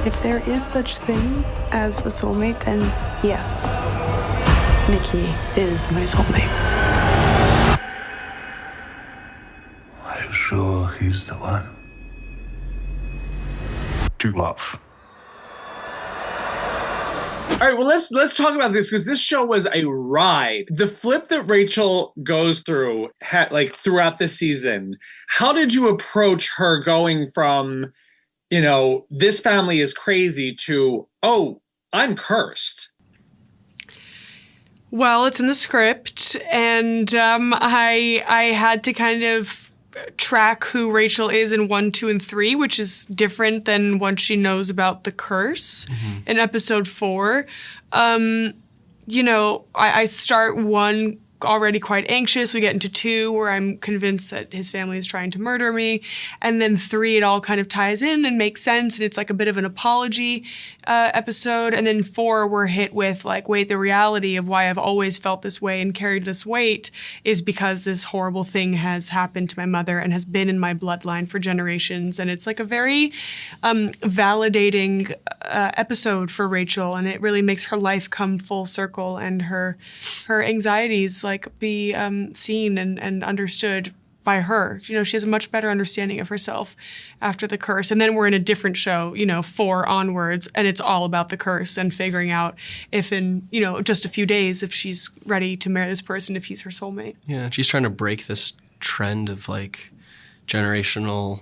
If there is such thing as a soulmate, then yes, Nikki is my soulmate. Are you sure he's the one to love? All right, well, let's talk about this because this show was a ride. The flip that Rachel goes through, throughout the season, how did you approach her going from, this family is crazy to, oh, I'm cursed? Well, it's in the script, and I had to kind of track who Rachel is in 1, 2, and 3, which is different than once she knows about the curse in episode 4. I start 1 already quite anxious. We get into 2 where I'm convinced that his family is trying to murder me. And then 3, it all kind of ties in and makes sense. And it's like a bit of an apology episode. And then 4, we're hit with like, wait, the reality of why I've always felt this way and carried this weight is because this horrible thing has happened to my mother and has been in my bloodline for generations. And it's like a very validating episode for Rachel. And it really makes her life come full circle and her anxieties be seen and understood by her. She has a much better understanding of herself after the curse. And then we're in a different show, 4 onwards, and it's all about the curse and figuring out if in, just a few days, if she's ready to marry this person, if he's her soulmate. Yeah, she's trying to break this trend of generational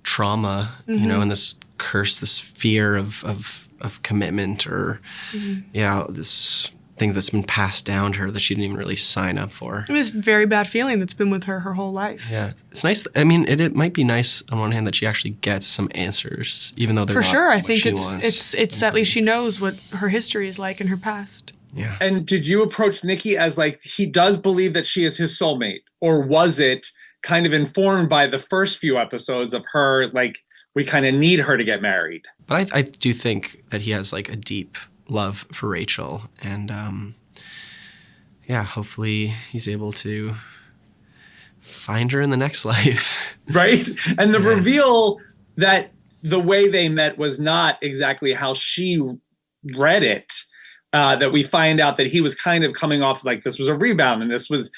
trauma, and this curse, this fear of commitment or, this thing that's been passed down to her that she didn't even really sign up for. This very bad feeling that's been with her whole life. Yeah. It's nice. I mean, it might be nice on one hand that she actually gets some answers, even though they're not for sure. I what think she it's wants. at least she knows what her history is like in her past. Yeah. And did you approach Nikki as he does believe that she is his soulmate? Or was it kind of informed by the first few episodes of her, we kind of need her to get married? But I do think that he has a deep love for Rachel, and hopefully he's able to find her in the next life. Right? And the reveal that the way they met was not exactly how she read it, that we find out that he was kind of coming off this was a rebound and this was,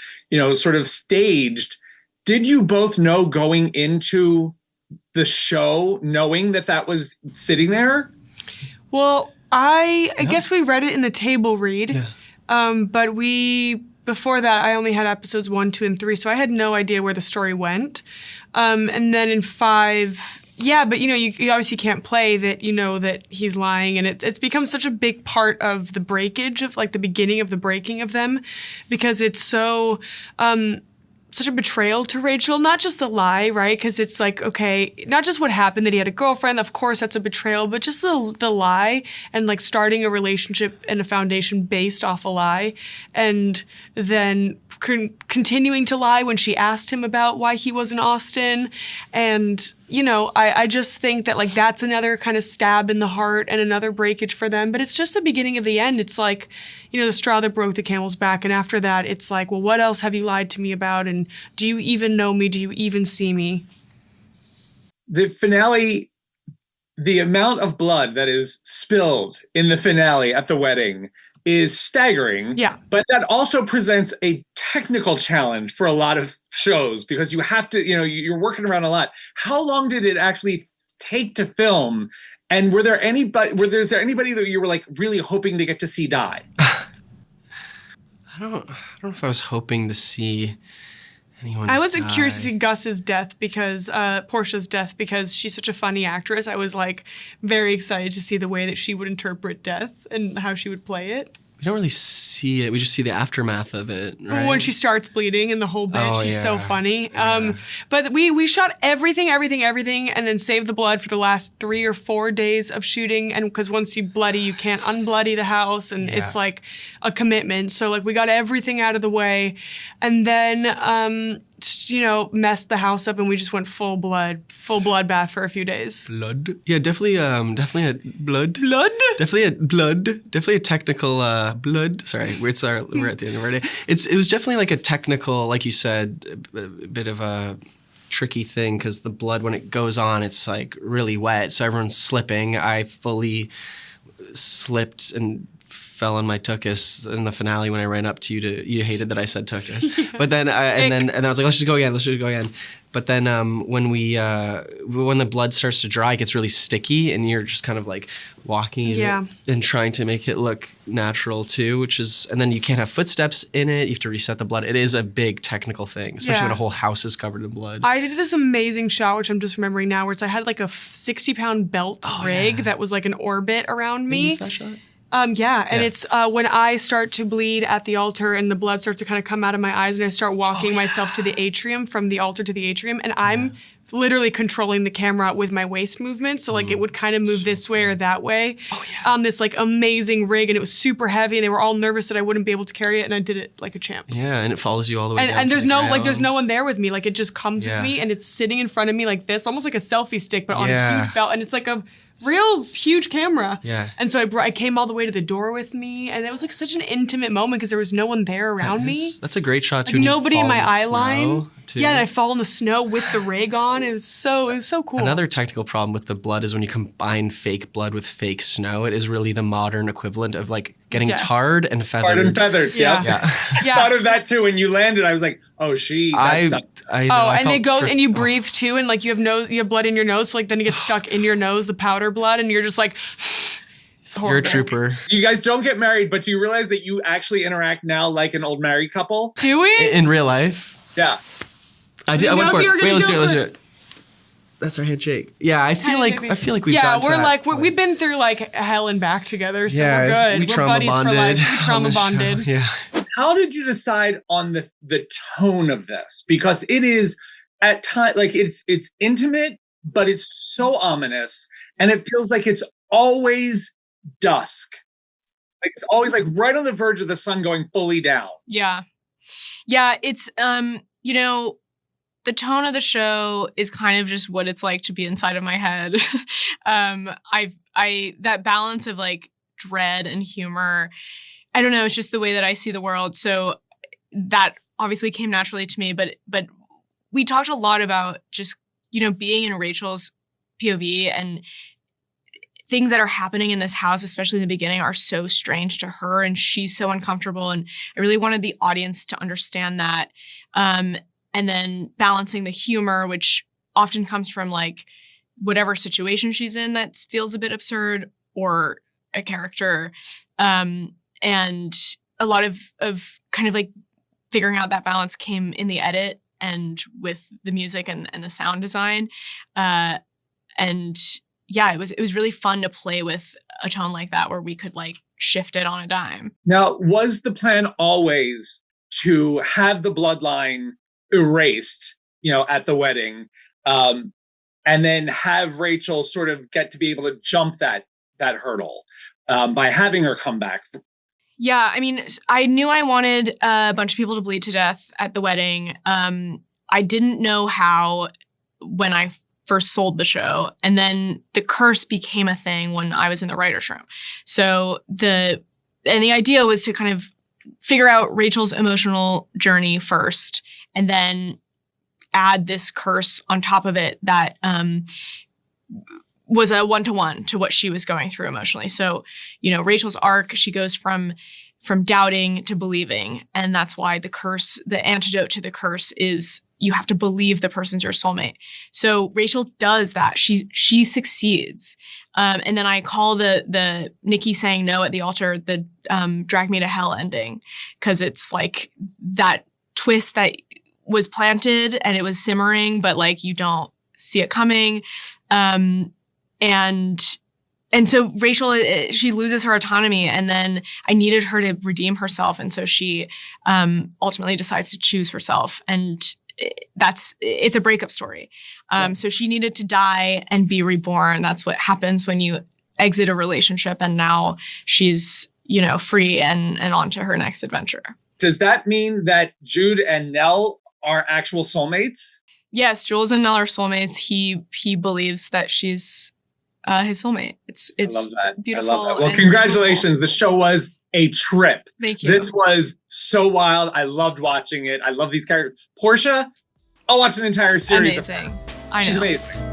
sort of staged. Did you both know going into the show, knowing that was sitting there? Well, I guess we read it in the table read, but before that, I only had episodes 1, 2, and 3, so I had no idea where the story went. And then in 5, but you obviously can't play that that he's lying, and it's become such a big part of the breakage of the beginning of the breaking of them, because it's so such a betrayal to Rachel, not just the lie, right? Because it's okay, not just what happened, that he had a girlfriend, of course that's a betrayal, but just the lie and starting a relationship and a foundation based off a lie, and then continuing to lie when she asked him about why he was in Austin. And I just think that that's another kind of stab in the heart and another breakage for them. But it's just the beginning of the end. It's the straw that broke the camel's back. And after that, it's well, what else have you lied to me about? And do you even know me? Do you even see me? The finale, the amount of blood that is spilled in the finale at the wedding is staggering. Yeah. But that also presents a technical challenge for a lot of shows because you have to, you're working around a lot. How long did it actually take to film? And was there anybody that you were really hoping to get to see die? I don't know if I was hoping to see anyone I was die. curious to see Gus's death because Portia's death, because she's such a funny actress. I was very excited to see the way that she would interpret death and how she would play it. We don't really see it. We just see the aftermath of it, right? When she starts bleeding in the whole bed, she's so funny. Yeah. But we shot everything, and then saved the blood for the last 3 or 4 days of shooting. And because once you bloody, you can't unbloody the house, and it's a commitment. So we got everything out of the way, and then messed the house up, and we just went full bloodbath for a few days. Blood? Yeah, definitely a blood. Blood? Definitely a blood. Definitely a technical blood. Sorry, we're at the end of our day. It was definitely a technical, like you said, a bit of a tricky thing because the blood, when it goes on, it's like really wet. So everyone's slipping. I fully slipped and fell on my tuchus in the finale when I ran up to you. You hated that I said tuchus, but then and then I was like, let's just go again. But then when the blood starts to dry, it gets really sticky, and you're just kind of like walking it and trying to make it look natural too, and then you can't have footsteps in it. You have to reset the blood. It is a big technical thing, especially when a whole house is covered in blood. I did this amazing shot, which I'm just remembering now, where I had like a 60-pound belt rig that was like an orbit around me. Can you use that shot? It's when I start to bleed at the altar and the blood starts to kind of come out of my eyes and I start walking myself to the atrium, from the altar to the atrium, and I'm literally controlling the camera with my waist movement, so like it would kind of move this way or that way on this like amazing rig, and it was super heavy and they were all nervous that I wouldn't be able to carry it, and I did it like a champ. Yeah, and it follows you all the way down and there's to the no ground. like there's no one there with me, like it just comes with me and it's sitting in front of me like this, almost like a selfie stick but on a huge belt, and it's like a real huge camera. Yeah. And so I came all the way to the door with me, and it was like such an intimate moment because there was no one there around me. That's a great shot too. Like, nobody in my eye line. Too. Yeah, and I fall in the snow with the rig on. It was so cool. Another technical problem with the blood is when you combine fake blood with fake snow. It is really the modern equivalent of like getting tarred and feathered. Tarred and feathered. Yeah. I thought of that too when you landed. I was like, oh, I know. And it goes and you breathe too, and like you have blood in your nose, so like then it gets stuck in your nose, the powder blood, and you're just like. You're a trooper. You guys don't get married, but do you realize that you actually interact now like an old married couple? Do we? In real life? Yeah. I did. I went for it. Wait, let's do it. That's our handshake. Yeah, I feel like we've gotten to that point. We've been through like hell and back together, so we're good. We're buddies for life. We trauma bonded. Yeah. How did you decide on the tone of this? Because it is at times like it's intimate, but it's so ominous, and it feels like it's always dusk. Like it's always like right on the verge of the sun going fully down. Yeah. It's the tone of the show is kind of just what it's like to be inside of my head. That balance of like dread and humor, I don't know, it's just the way that I see the world. So that obviously came naturally to me, but we talked a lot about just, being in Rachel's POV, and things that are happening in this house, especially in the beginning, are so strange to her, and she's so uncomfortable. And I really wanted the audience to understand that. And then balancing the humor, which often comes from like whatever situation she's in that feels a bit absurd, or a character. And a lot of kind of like figuring out that balance came in the edit and with the music and the sound design. And yeah, it was really fun to play with a tone like that where we could like shift it on a dime. Now, was the plan always to have the bloodline erased, at the wedding, and then have Rachel sort of get to be able to jump that hurdle by having her come back? Yeah, I mean, I knew I wanted a bunch of people to bleed to death at the wedding. I didn't know how when I first sold the show, and then the curse became a thing when I was in the writer's room. So the idea was to kind of figure out Rachel's emotional journey first, and then add this curse on top of it that was a one-to-one to what she was going through emotionally. So, Rachel's arc, she goes from doubting to believing. And that's why the antidote to the curse is you have to believe the person's your soulmate. So Rachel does that. She succeeds. And then I call the Nikki saying no at the altar, the drag me to hell ending. 'Cause it's like that twist that was planted and it was simmering, but like you don't see it coming. And so Rachel, she loses her autonomy, and then I needed her to redeem herself. And so she ultimately decides to choose herself. And it's a breakup story. So she needed to die and be reborn. That's what happens when you exit a relationship. And now she's, free and on to her next adventure. Does that mean that Jude and Nell are actual soulmates? Yes, Jules and Nell are soulmates. He believes that she's his soulmate. It's I love that. Beautiful. I love that. Well, congratulations. The show was a trip. Thank you. This was so wild. I loved watching it. I love these characters. Portia, I'll watch an entire series. Amazing. Of her. I know. She's amazing.